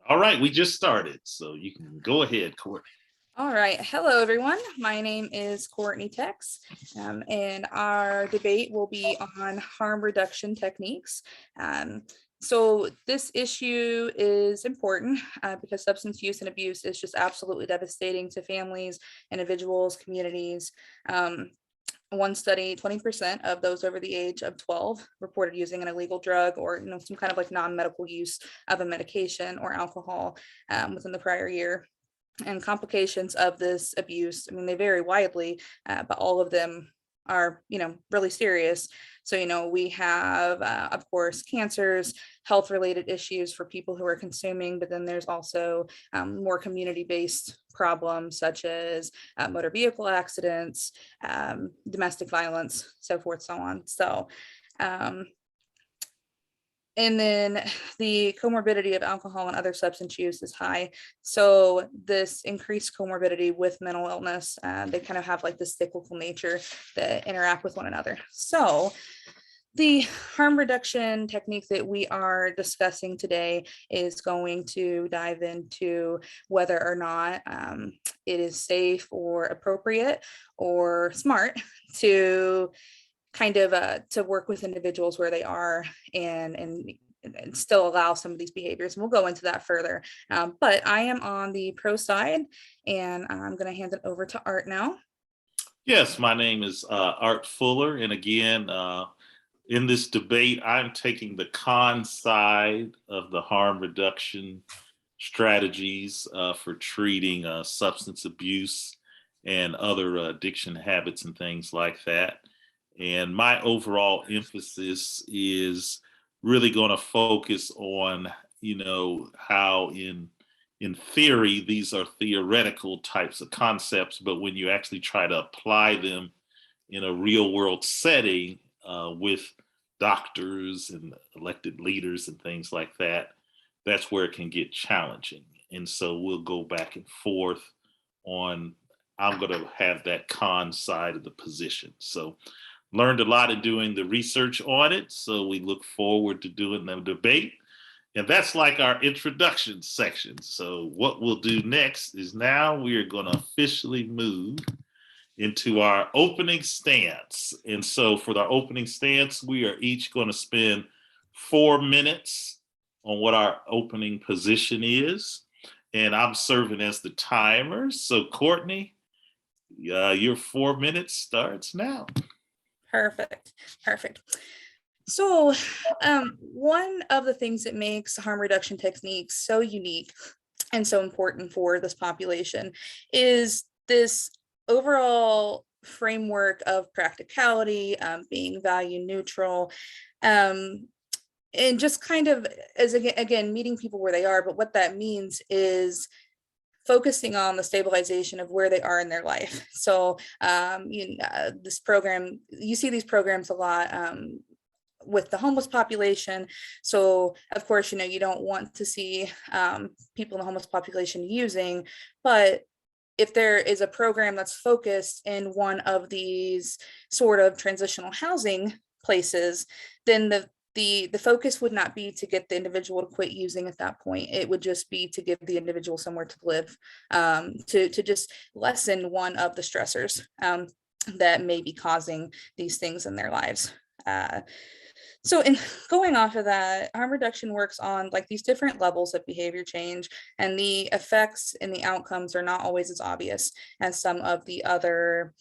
All right, we just started, so you can go ahead, Courtney. All right. Hello, everyone. My name is Courtney Tex, and our debate will be on harm reduction techniques. So this issue is important because substance use and abuse is just absolutely devastating to families, individuals, communities. One study, 20% of those over the age of 12 reported using an illegal drug or some kind of like non-medical use of a medication or alcohol within the prior year. And complications of this abuse, I mean, they vary widely, but all of them are, really serious. So, we have, of course, cancers, health related issues for people who are consuming, but then there's also more community based problems such as motor vehicle accidents, domestic violence, so forth, so on. And then the comorbidity of alcohol and other substance use is high. So this increased comorbidity with mental illness, they kind of have like this cyclical nature that interact with one another. So the harm reduction technique that we are discussing today is going to dive into whether or not it is safe or appropriate or smart to kind of to work with individuals where they are and still allow some of these behaviors. And we'll go into that further. But I am on the pro side and I'm going to hand it over to Art now. Yes, my name is Art Fuller. And again, in this debate, I'm taking the con side of the harm reduction strategies for treating substance abuse and other addiction habits and things like that. And my overall emphasis is really going to focus on, how in theory these are theoretical types of concepts, but when you actually try to apply them in a real world setting with doctors and elected leaders and things like that, that's where it can get challenging. And so we'll go back and forth on, I'm going to have that con side of the position. So learned a lot in doing the research on it. So we look forward to doing the debate. And that's like our introduction section. So what we'll do next is now we are going to officially move into our opening stance. And so for the opening stance, we are each going to spend 4 minutes on what our opening position is. And I'm serving as the timer. So Courtney, your 4 minutes starts now. Perfect. So one of the things that makes harm reduction techniques so unique and so important for this population is this overall framework of practicality, being value neutral, and just kind of as again meeting people where they are. But what that means is focusing on the stabilization of where they are in their life. So this program, you see these programs a lot with the homeless population. So of course, you don't want to see people in the homeless population using, but if there is a program that's focused in one of these sort of transitional housing places, then the focus would not be to get the individual to quit using at that point. It would just be to give the individual somewhere to live, to just lessen one of the stressors that may be causing these things in their lives. So in going off of that, harm reduction works on like these different levels of behavior change, and the effects and the outcomes are not always as obvious as some of the other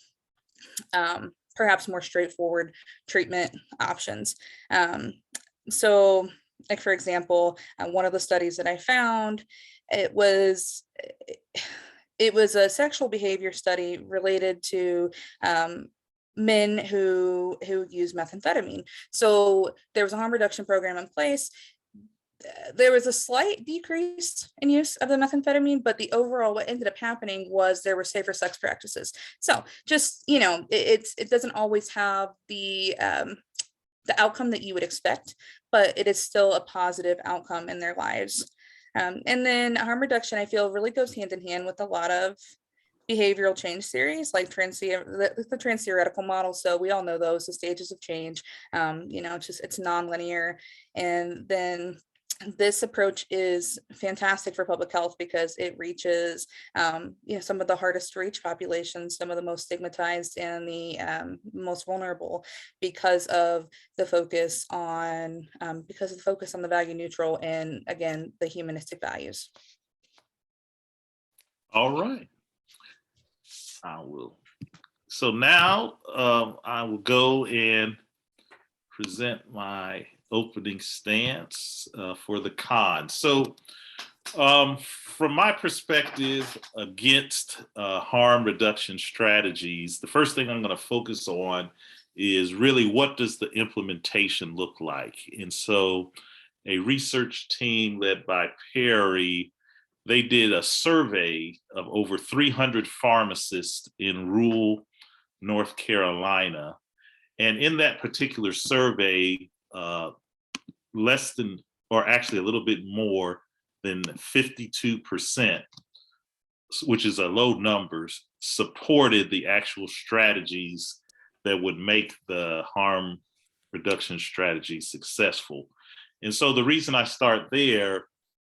perhaps more straightforward treatment options. So like, for example, one of the studies that I found, it was a sexual behavior study related to men who use methamphetamine. So there was a harm reduction program in place. There was a slight decrease in use of the methamphetamine, but the overall what ended up happening was there were safer sex practices. So just, it doesn't always have the outcome that you would expect, but it is still a positive outcome in their lives. And then harm reduction, I feel, really goes hand in hand with a lot of behavioral change theories like the trans-theoretical model. So we all know those, the stages of change. It's non-linear. And then This approach is fantastic for public health because it reaches some of the hardest to reach populations, some of the most stigmatized and the most vulnerable, because of the focus on the value neutral and, again, the humanistic values. All right. I will. So now I will go and present my opening stance for the con. So from my perspective against harm reduction strategies, the first thing I'm going to focus on is really what does the implementation look like? And so a research team led by Perry, they did a survey of over 300 pharmacists in rural North Carolina. And in that particular survey, less than, or actually a little bit more than 52%, which is a low number, supported the actual strategies that would make the harm reduction strategy successful. And so the reason I start there,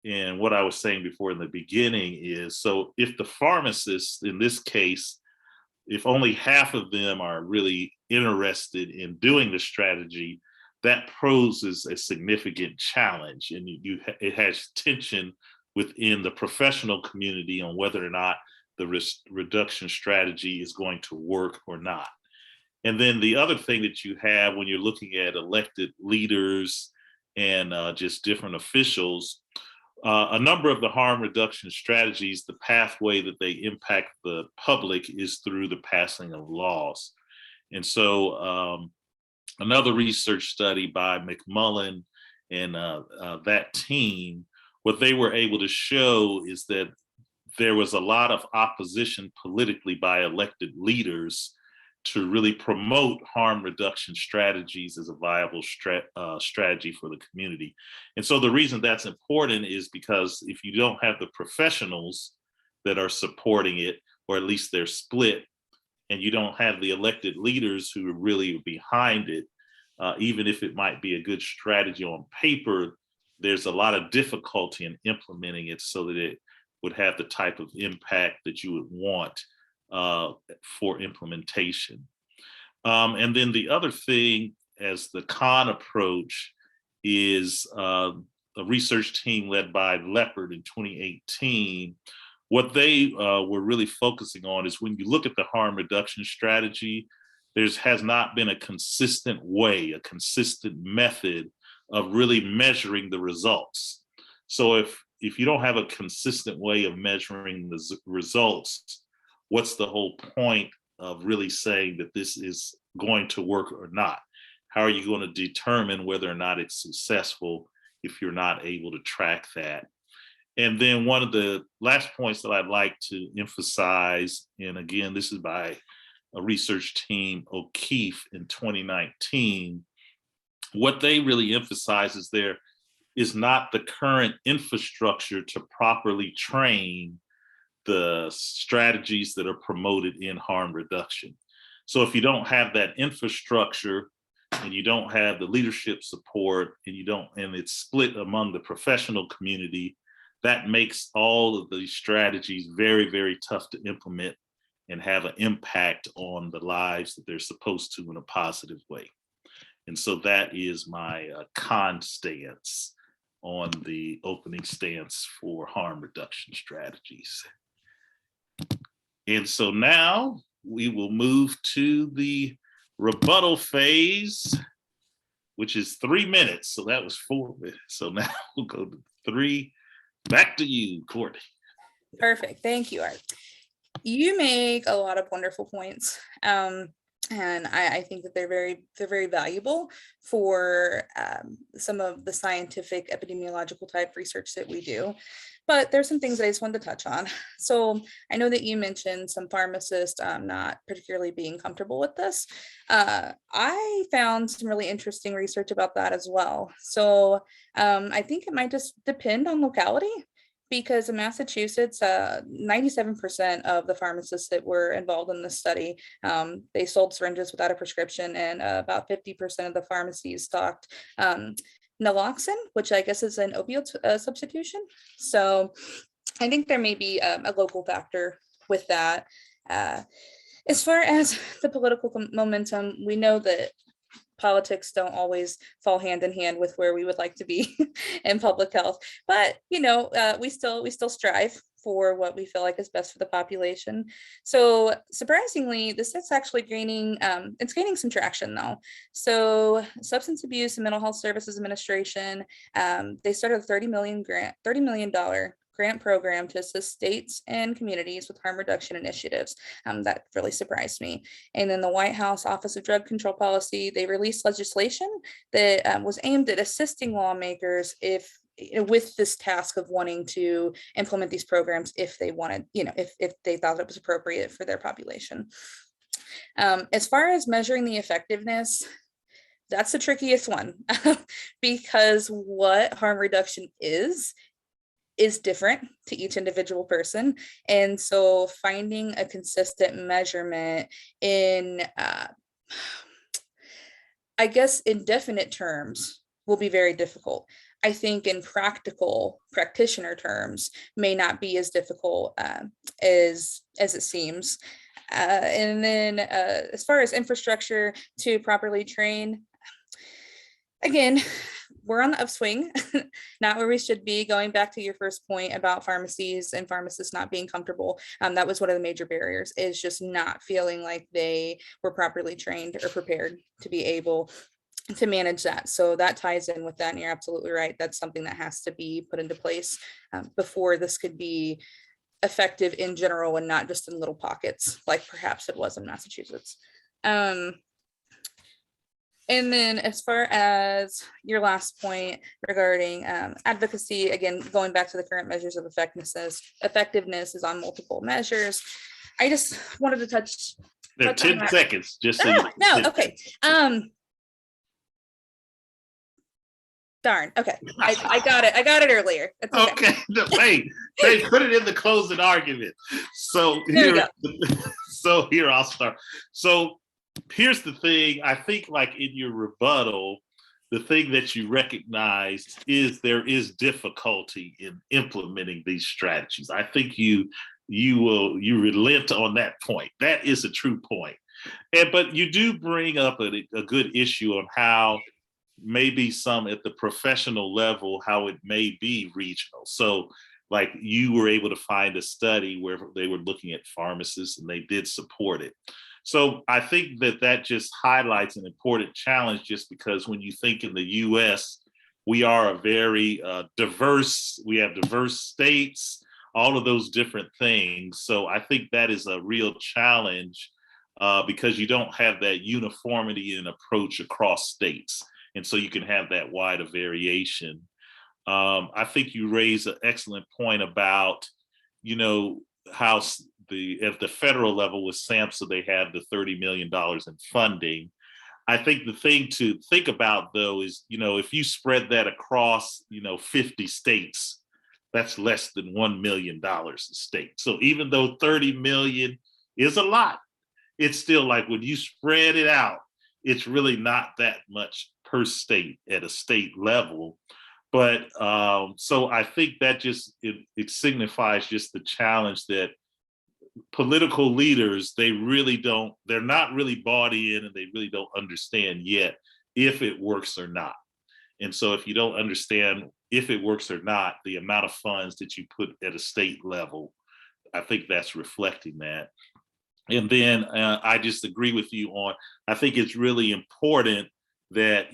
and what I was saying before in the beginning, is so if the pharmacists in this case, if only half of them are really interested in doing the strategy, that poses a significant challenge, and it has tension within the professional community on whether or not the risk reduction strategy is going to work or not. And then the other thing that you have when you're looking at elected leaders and just different officials, a number of the harm reduction strategies, the pathway that they impact the public is through the passing of laws. And so another research study by McMullen and that team, what they were able to show is that there was a lot of opposition politically by elected leaders to really promote harm reduction strategies as a viable strategy for the community. And so the reason that's important is because if you don't have the professionals that are supporting it, or at least they're split, and you don't have the elected leaders who are really behind it, even if it might be a good strategy on paper, there's a lot of difficulty in implementing it so that it would have the type of impact that you would want for implementation. And then the other thing as the con approach is a research team led by Leopard in 2018. What they were really focusing on is when you look at the harm reduction strategy, has not been a consistent way, a consistent method of really measuring the results. So if you don't have a consistent way of measuring the results, what's the whole point of really saying that this is going to work or not? How are you going to determine whether or not it's successful if you're not able to track that? And then one of the last points that I'd like to emphasize, and again, this is by a research team, O'Keefe, in 2019, what they really emphasize is there is not the current infrastructure to properly train the strategies that are promoted in harm reduction. So if you don't have that infrastructure and you don't have the leadership support and it's split among the professional community, that makes all of these strategies very, very tough to implement and have an impact on the lives that they're supposed to in a positive way. And so that is my con stance on the opening stance for harm reduction strategies. And so now we will move to the rebuttal phase, which is 3 minutes. So that was 4 minutes. So now we'll go to 3. Back to you, Courtney. Perfect. Thank you, Art. You make a lot of wonderful points. And I think that they're very valuable for some of the scientific epidemiological type research that we do. But there's some things I just wanted to touch on. So I know that you mentioned some pharmacists not particularly being comfortable with this. I found some really interesting research about that as well. So I think it might just depend on locality. Because in Massachusetts, 97% of the pharmacists that were involved in this study, they sold syringes without a prescription, and about 50% of the pharmacies stocked naloxone, which I guess is an opioid substitution. So I think there may be a local factor with that. Uh, as far as the political momentum, we know that politics don't always fall hand in hand with where we would like to be in public health, but we still strive for what we feel like is best for the population. So surprisingly, this is actually it's gaining some traction though. So Substance Abuse and Mental Health Services Administration, they started a $30 million grant program to assist states and communities with harm reduction initiatives. That really surprised me. And then the White House Office of Drug Control Policy, they released legislation that was aimed at assisting lawmakers with this task of wanting to implement these programs if they wanted, if they thought it was appropriate for their population. As far as measuring the effectiveness, that's the trickiest one because what harm reduction is different to each individual person. And so finding a consistent measurement in, I guess, indefinite terms will be very difficult. I think in practical practitioner terms may not be as difficult as it seems. And then as far as infrastructure to properly train, again, we're on the upswing, not where we should be. Going back to your first point about pharmacies and pharmacists not being comfortable, that was one of the major barriers, is just not feeling like they were properly trained or prepared to be able to manage that. So that ties in with that, and you're absolutely right. That's something that has to be put into place before this could be effective in general and not just in little pockets, like perhaps it was in Massachusetts. And then as far as your last point regarding advocacy, again, going back to the current measures of effectiveness is on multiple measures. I just wanted to touch. There are 10 seconds, just so no, okay. Darn. Okay. I got it. I got it earlier. It's okay. Wait, they put it in the closing argument. So here I'll start. So here's the thing. I think, like in your rebuttal, the thing that you recognized is there is difficulty in implementing these strategies. I think you relent on that point. That is a true point. But you do bring up a good issue on how maybe some at the professional level, how it may be regional. So like you were able to find a study where they were looking at pharmacists and they did support it. So I think that just highlights an important challenge, just because when you think in the US, we are a very we have diverse states, all of those different things. So I think that is a real challenge because you don't have that uniformity in approach across states. And so you can have that wide of variation. I think you raise an excellent point about, how at the federal level with SAMHSA, they have the $30 million in funding. I think the thing to think about, though, is, if you spread that across, 50 states, that's less than $1 million a state. So even though 30 million is a lot, it's still like when you spread it out, it's really not that much per state at a state level. But so I think that just it signifies just the challenge that political leaders, they're not really bought in, and they really don't understand yet if it works or not. And so if you don't understand if it works or not, the amount of funds that you put at a state level, I think that's reflecting that. And then I just agree with you on, I think it's really important that,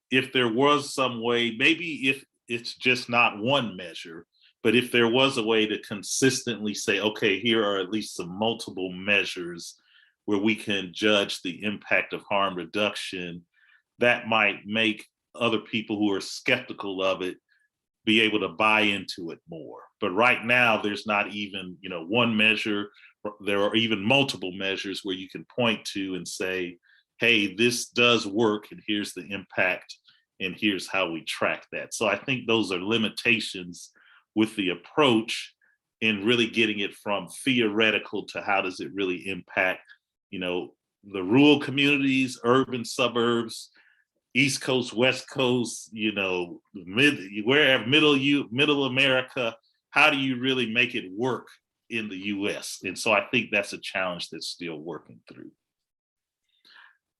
if there was some way, maybe if it's just not one measure, but if there was a way to consistently say, okay, here are at least some multiple measures where we can judge the impact of harm reduction, that might make other people who are skeptical of it be able to buy into it more. But right now, there's not even, one measure. There are even multiple measures where you can point to and say, hey, this does work, and here's the impact, and here's how we track that. So I think those are limitations with the approach in really getting it from theoretical to how does it really impact, the rural communities, urban suburbs, East Coast, West Coast, wherever middle America, how do you really make it work in the US? And so I think that's a challenge that's still working through.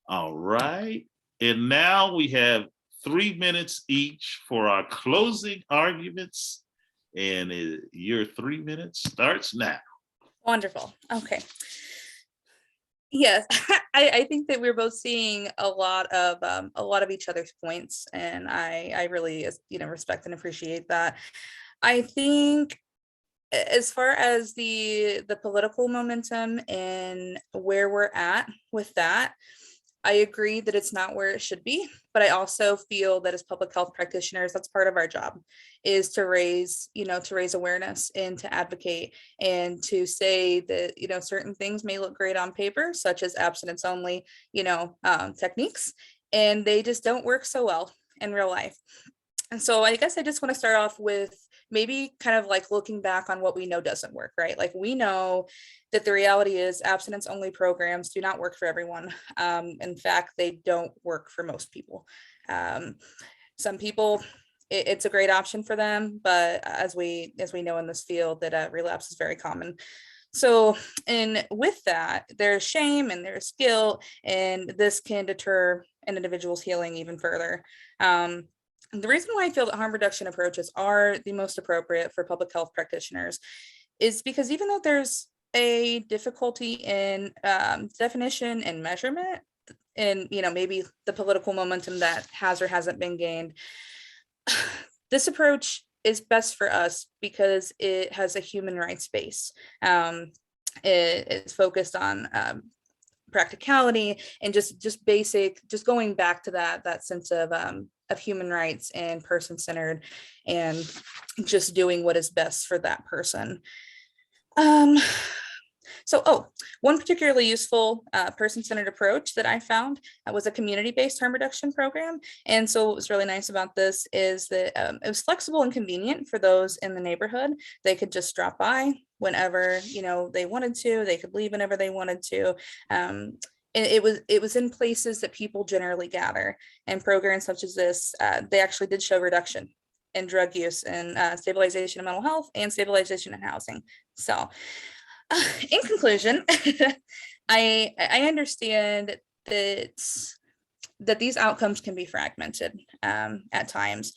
All right. And now we have 3 minutes each for our closing arguments. And your 3 minutes starts now. Wonderful. Okay. Yes, I think that we're both seeing a lot of each other's points, and I really respect and appreciate that. I think as far as the political momentum and where we're at with that, I agree that it's not where it should be, but I also feel that as public health practitioners, that's part of our job, is to raise awareness and to advocate and to say that, certain things may look great on paper, such as abstinence only, techniques, and they just don't work so well in real life. And so I guess I just want to start off with maybe kind of like looking back on what we know doesn't work, right? Like, we know that the reality is abstinence only programs do not work for everyone. In fact, they don't work for most people. Some people, it's a great option for them, but as we know in this field, that relapse is very common. So, and with that, there's shame and there's guilt, and this can deter an individual's healing even further. The reason why I feel that harm reduction approaches are the most appropriate for public health practitioners is because even though there's a difficulty in definition and measurement, and maybe the political momentum that has or hasn't been gained, this approach is best for us because it has a human rights base. It's focused on practicality and just basic, just going back to that sense of human rights and person-centered, and just doing what is best for that person. So, one particularly useful person-centered approach that I found was a community-based harm reduction program. And so what was really nice about this is that it was flexible and convenient for those in the neighborhood. They could just drop by whenever they wanted to. They could leave whenever they wanted to. And it was in places that people generally gather. And programs such as this, they actually did show reduction in drug use and stabilization of mental health and stabilization in housing. So in conclusion, I understand that these outcomes can be fragmented at times.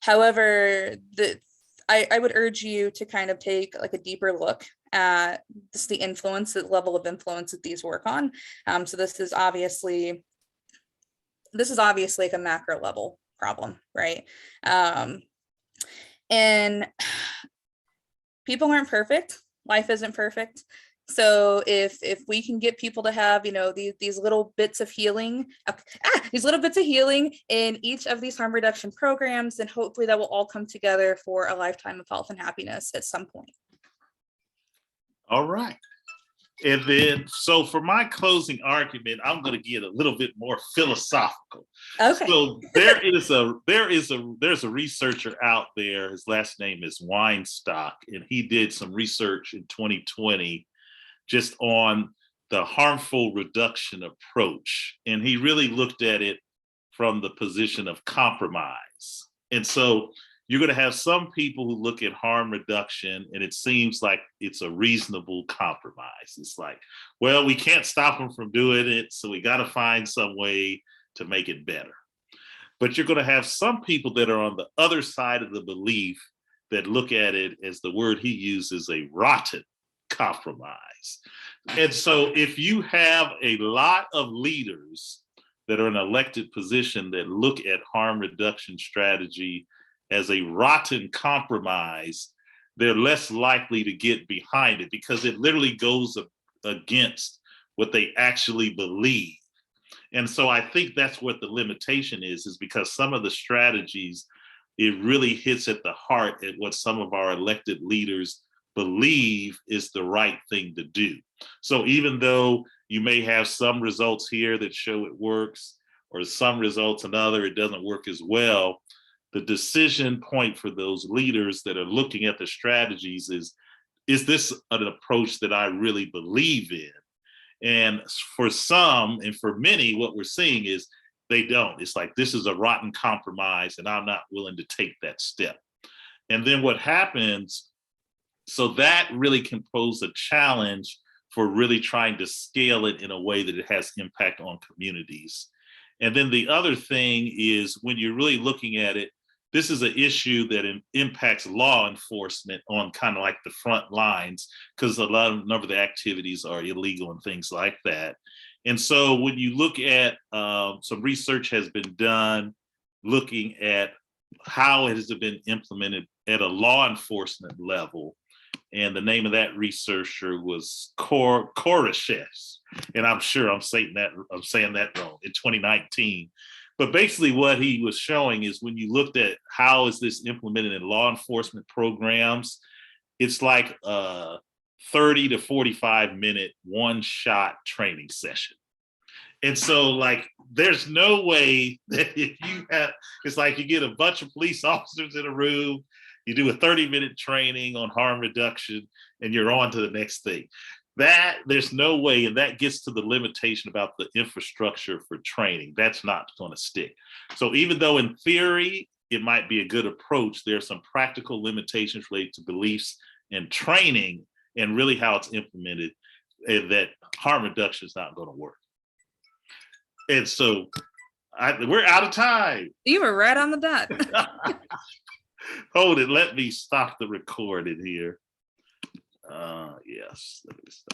However, I would urge you to kind of take like a deeper look at just the level of influence that these work on. So this is obviously like a macro level problem, right? And people aren't perfect. Life isn't perfect. So if we can get people to have, these little bits of healing, in each of these harm reduction programs, then hopefully that will all come together for a lifetime of health and happiness at some point. All right. And then, so for my closing argument, I'm going to get a little bit more philosophical. Okay. So there's a researcher out there. His last name is Weinstock, and he did some research in 2020 just on the harmful reduction approach. And he really looked at it from the position of compromise. And so you're going to have some people who look at harm reduction and it seems like it's a reasonable compromise. It's like, well, we can't stop them from doing it, so we got to find some way to make it better. But you're going to have some people that are on the other side of the belief that look at it as the word he uses, a rotten compromise. And so if you have a lot of leaders that are in an elected position that look at harm reduction strategy as a rotten compromise, they're less likely to get behind it because it literally goes against what they actually believe. And so I think that's what the limitation is because some of the strategies, it really hits at the heart at what some of our elected leaders believe is the right thing to do. So even though you may have some results here that show it works, or some results another, it doesn't work as well, the decision point for those leaders that are looking at the strategies is this an approach that I really believe in? And for some, and for many, what we're seeing is they don't. It's like, this is a rotten compromise and I'm not willing to take that step. And then what happens, so that really can pose a challenge for really trying to scale it in a way that it has impact on communities. And then the other thing is, when you're really looking at it, this is an issue that impacts law enforcement on kind of like the front lines, because a number of the activities are illegal and things like that. And so when you look at, some research has been done looking at how it has been implemented at a law enforcement level. And the name of that researcher was Koreshes. And I'm sure I'm saying that wrong, in 2019. But basically what he was showing is, when you looked at how is this implemented in law enforcement programs, it's like a 30 to 45 minute one-shot training session. And so, like, there's no way that if you have, it's like you get a bunch of police officers in a room, you do a 30-minute training on harm reduction, and you're on to the next thing. That, there's no way, and that gets to the limitation about the infrastructure for training. That's not going to stick. So even though in theory it might be a good approach, there are some practical limitations related to beliefs and training, and really how it's implemented, that harm reduction is not going to work. And so we're out of time. You were right on the dot. Hold it, let me stop the recording here. Yes, let me stop.